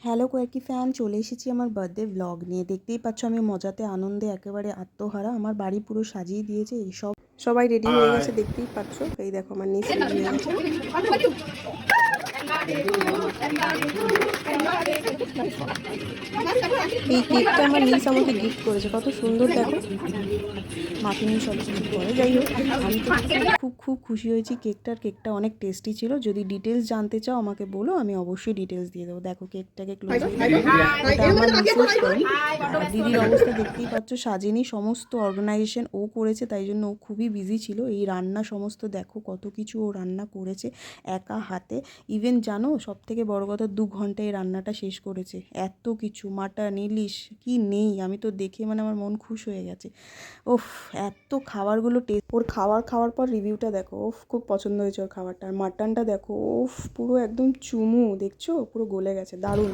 Hello quirky fan, চলে এসেছি আমার বার্থডে ব্লগ নিয়ে। দেখতেই পাচ্ছ আমি মজাতে আনন্দে একেবারে আত্মহারা। আমার বাড়ি পুরো সাজিয়ে দিয়েছে এই সবাই রেডি হয়ে গেছে, দেখতেই পাচ্ছ। এই দেখো আমার নিচ রেডি হয়ে গেছে। এই কেকটা আমার নিস আমাকে গিফট করেছে, কত সুন্দর দেখো। মাকে নিয়ে সব কিছু করে, যাই হোক আমি তো খুব খুশি হয়েছি। কেকটা অনেক টেস্টি ছিল। যদি ডিটেলস জানতে চাও আমাকে বলো, আমি অবশ্যই ডিটেলস দিয়ে দেবো। দেখো কেকটাকে ক্লোজ এটা আমার মিসেস ফ্রেন্ড। আর দিদির অবস্থা দেখতেই পাচ্ছ, সাজেনি সমস্ত অর্গানাইজেশন ও করেছে, তাই জন্য ও খুবই বিজি ছিল। এই রান্না সমস্ত দেখো কত কিছু ও রান্না করেছে একা হাতে। ইভেন জানো সব থেকে বড় কথা, 2 ঘন্টায় এই রান্নাটা শেষ করেছে। এত কিছু মাটন, ইলিশ কি নেই, আমি তো দেখে মানে আমার মন খুশ হয়ে গেছে। ওফ, এত খাবারগুলো টেস্ট। ওর খাওয়ার পর রিভিউটা দেখো। ওফ, খুব পছন্দ হয়েছে ওর খাবারটা। আর মাটনটা দেখো, ওফ পুরো একদম চুমু, দেখছো পুরো গলে গেছে, দারুণ।